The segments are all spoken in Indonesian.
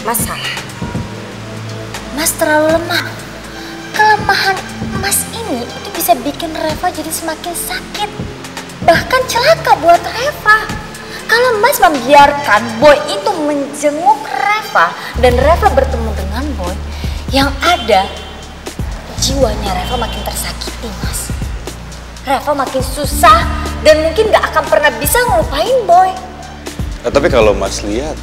Mas salah. Mas terlalu lemah. Kelemahan Mas ini itu bisa bikin Reva jadi semakin sakit. Bahkan celaka buat Reva. Kalau Mas membiarkan Boy itu menjenguk Reva dan Reva bertemu dengan Boy, yang ada jiwanya Reva makin tersakiti, Mas. Reva makin susah dan mungkin gak akan pernah bisa ngelupain Boy. Nah, tapi kalau Mas lihat,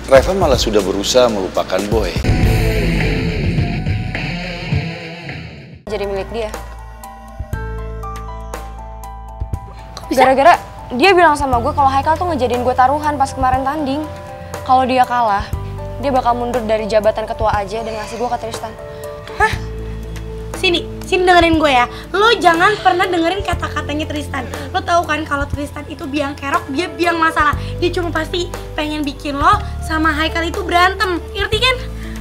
Reva malah sudah berusaha melupakan Boy. Jadi milik dia. Gara-gara dia bilang sama gue kalau Haikal tuh ngejadiin gue taruhan pas kemarin tanding. Kalau dia kalah, dia bakal mundur dari jabatan ketua aja dan ngasih gue ke Tristan. Hah? Sini dengerin gue ya. Lo jangan pernah dengerin kata-katanya Tristan. Lo tahu kan kalau Tristan itu biang kerok, dia biang masalah. Dia cuma pasti pengen bikin lo sama Haikal itu berantem. Ngerti kan?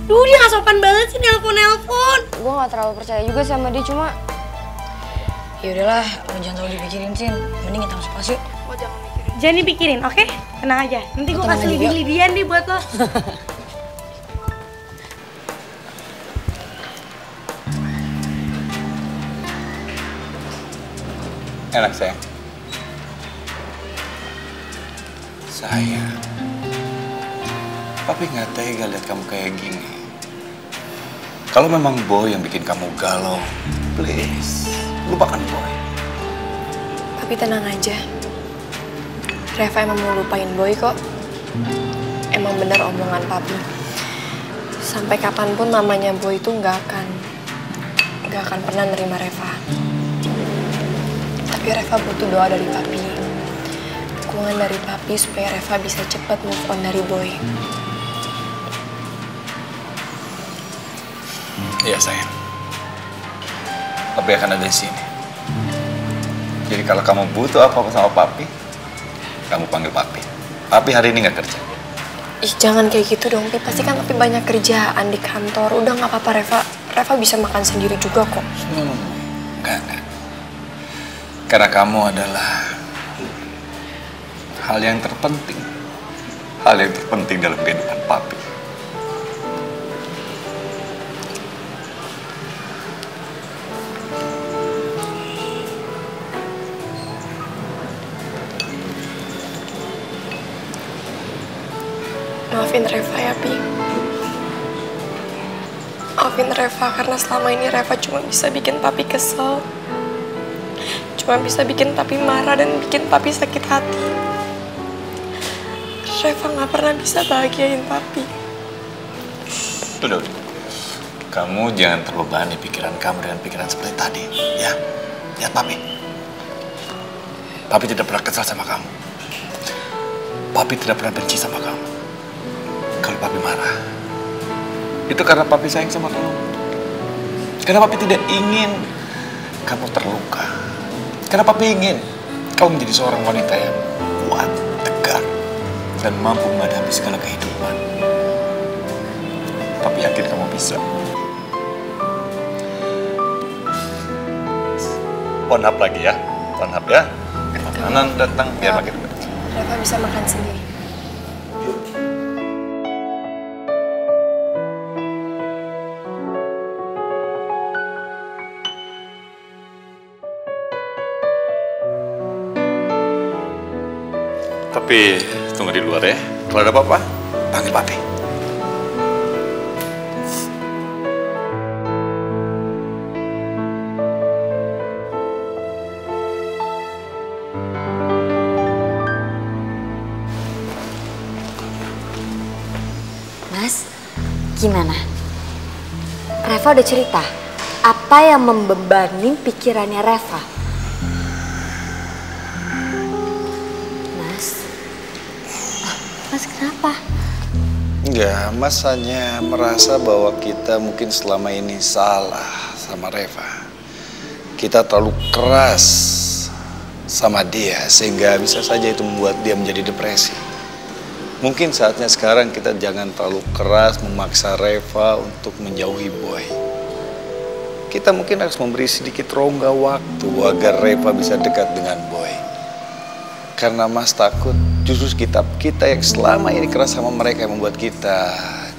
Duh, dia gak sopan banget sih nelpon. Gue gak terlalu percaya juga sama dia, cuma Ya udahlah, lo jangan terlalu dipikirin, Sin. Mending kita masuk kelas yuk. Jangan dipikirin, oke? Tenang aja. Nanti gue kasih lidian nih buat lo. Enak sayang. Sayang, Papi nggak tega lihat kamu kayak gini. Kalau memang Boy yang bikin kamu galau, please lupakan Boy. Tapi tenang aja. Reva emang mau lupain Boy kok. Emang bener omongan Papi. Sampai kapanpun mamanya Boy itu nggak akan pernah nerima Reva. Tapi Reva butuh doa dari Papi. Dukungan dari Papi supaya Reva bisa cepat move on dari Boy. Iya sayang. Papi akan ada di sini. Jadi kalau kamu butuh apa-apa sama Papi, kamu panggil Papi. Papi hari ini nggak kerja. Ih, jangan kayak gitu dong, Pi. Pasti kan Papi banyak kerjaan di kantor. Udah nggak apa-apa, Reva bisa makan sendiri juga kok. Enggak. Karena kamu adalah hal yang terpenting. Hal yang terpenting dalam kehidupan Papi. Maafin Reva ya, Pi. Maafin Reva karena selama ini Reva cuma bisa bikin Papi kesel. Cuma bisa bikin Papi marah dan bikin Papi sakit hati. Reva gak pernah bisa bahagiain Papi. Udah. Kamu jangan terbebani pikiran kamu dengan pikiran seperti tadi, ya. Lihat Papi. Papi tidak pernah kesal sama kamu. Papi tidak pernah benci sama kamu. Kalau Papi marah, itu karena Papi sayang sama kamu. Karena Papi tidak ingin kamu terluka. Karena Papi ingin kamu menjadi seorang wanita yang kuat, tegar, dan mampu menghadapi segala kehidupan. Papi yakin kamu bisa. Phone up lagi ya, phone up ya. Makanan datang biar makin baik. Reva bisa makan sendiri. Tapi tunggu di luar ya. Kalau ada apa-apa, panggil Papi. Mas, gimana? Reva udah cerita apa yang membebani pikirannya Reva? Mas, kenapa? Enggak, Mas hanya merasa bahwa kita mungkin selama ini salah sama Reva. Kita terlalu keras sama dia sehingga bisa saja itu membuat dia menjadi depresi. Mungkin saatnya sekarang kita jangan terlalu keras memaksa Reva untuk menjauhi Boy. Kita mungkin harus memberi sedikit rongga waktu agar Reva bisa dekat dengan Boy. Karena Mas takut justru kita yang selama ini keras sama mereka yang membuat kita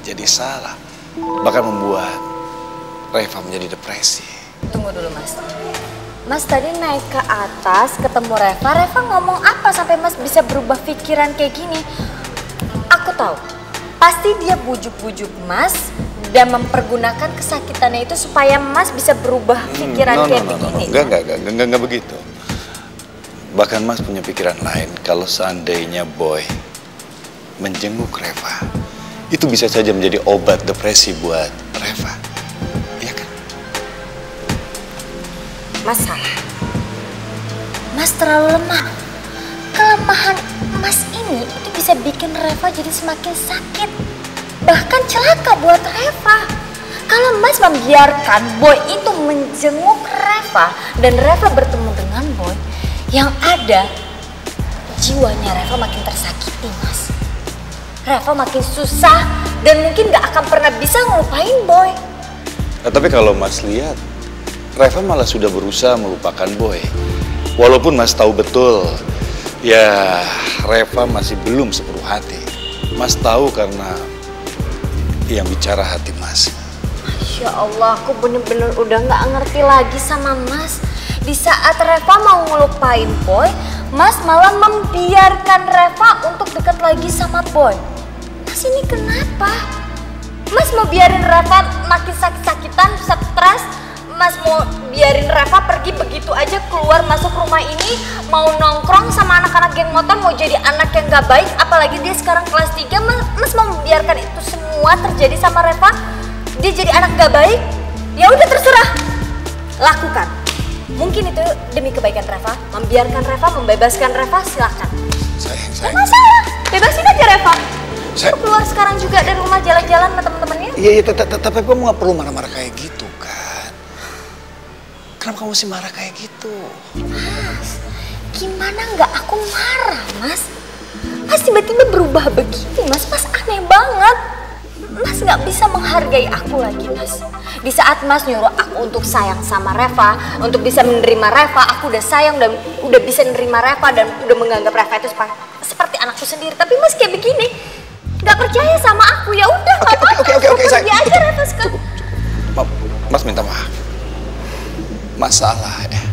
jadi salah. Bahkan membuat Reva menjadi depresi. Tunggu dulu Mas. Mas tadi naik ke atas ketemu Reva. Reva ngomong apa sampai Mas bisa berubah pikiran kayak gini? Aku tahu. Pasti dia bujuk-bujuk Mas dan mempergunakan kesakitannya itu supaya Mas bisa berubah pikiran begini. Enggak begitu. Bahkan Mas punya pikiran lain. Kalau seandainya Boy menjenguk Reva, itu bisa saja menjadi obat depresi buat Reva. Iya kan? Mas salah. Mas terlalu lemah. Kelemahan Mas ini itu bisa bikin Reva jadi semakin sakit. Bahkan celaka buat Reva. Kalau Mas membiarkan Boy itu menjenguk Reva dan Reva bertemu dengan Boy, yang ada jiwanya Reva makin tersakiti Mas. Reva makin susah dan mungkin gak akan pernah bisa ngelupain Boy. Nah, tapi kalau Mas lihat, Reva malah sudah berusaha melupakan Boy. Walaupun Mas tahu betul, ya Reva masih belum sepenuh hati. Mas tahu karena yang bicara hati Mas. Masya Allah, aku bener-bener udah gak ngerti lagi sama Mas. Di saat Reva mau ngelupain Boy, Mas malah membiarkan Reva untuk dekat lagi sama Boy. Mas ini kenapa? Mas mau biarin Reva makin sakit-sakitan, stres. Mas mau biarin Reva pergi begitu aja keluar masuk rumah ini, mau nongkrong sama anak-anak geng motor, mau jadi anak yang gak baik, apalagi dia sekarang kelas 3. Mas mau membiarkan itu semua terjadi sama Reva? Dia jadi anak gak baik? Ya udah terserah, lakukan. Mungkin itu demi kebaikan Reva, membiarkan Reva, membebaskan Reva, silakan. Sayang. Gak masalah, bebasin aja Reva. Saya keluar sekarang juga dari rumah, jalan-jalan sama temen-temennya. Iya, tapi kamu gak perlu marah-marah kayak gitu kan. Kenapa kamu mesti marah kayak gitu? Mas, gimana nggak aku marah, Mas? Mas tiba-tiba berubah begitu, Mas. Mas aneh banget. Mas nggak bisa menghargai aku lagi, Mas. Di saat Mas nyuruh aku untuk sayang sama Reva, untuk bisa menerima Reva, aku udah sayang dan udah bisa menerima Reva dan udah menganggap Reva itu seperti anakku sendiri. Tapi Mas kayak begini, nggak percaya sama aku. Ya udah, nggak apa-apa. Aku pergi aja Reva sekarang. Mas minta maaf. Masalah ya.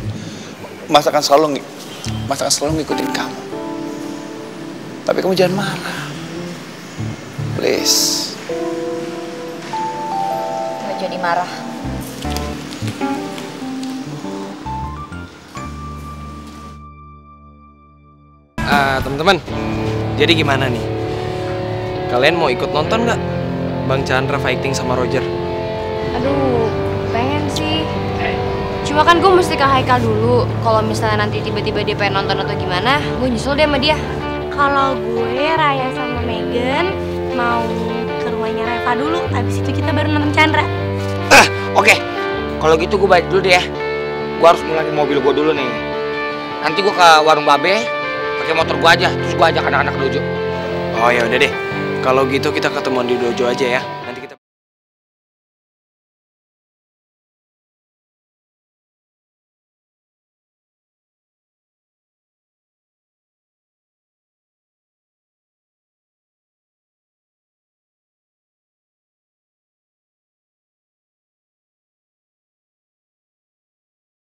Mas akan selalu ngikutin kamu. Tapi kamu jangan marah. Please. Nggak jadi marah. Teman-teman, jadi gimana nih? Kalian mau ikut nonton nggak Bang Chandra fighting sama Roger? Aduh, pengen sih. Cuma kan gue mesti ke Haikal dulu. Kalau misalnya nanti tiba-tiba dia pengen nonton atau gimana, gue nyusul deh sama dia. Kalau gue, Raya sama Megan mau ke rumahnya Reva dulu. Abis itu kita baru nonton Chandra. Oke. Kalau gitu gue balik dulu deh ya. Gue harus ngulangin mobil gue dulu nih. Nanti gue ke warung Babe, pakai motor gue aja. Terus gue ajak anak-anak dojo. Oh ya udah deh. Kalau gitu kita ketemuan di dojo aja ya.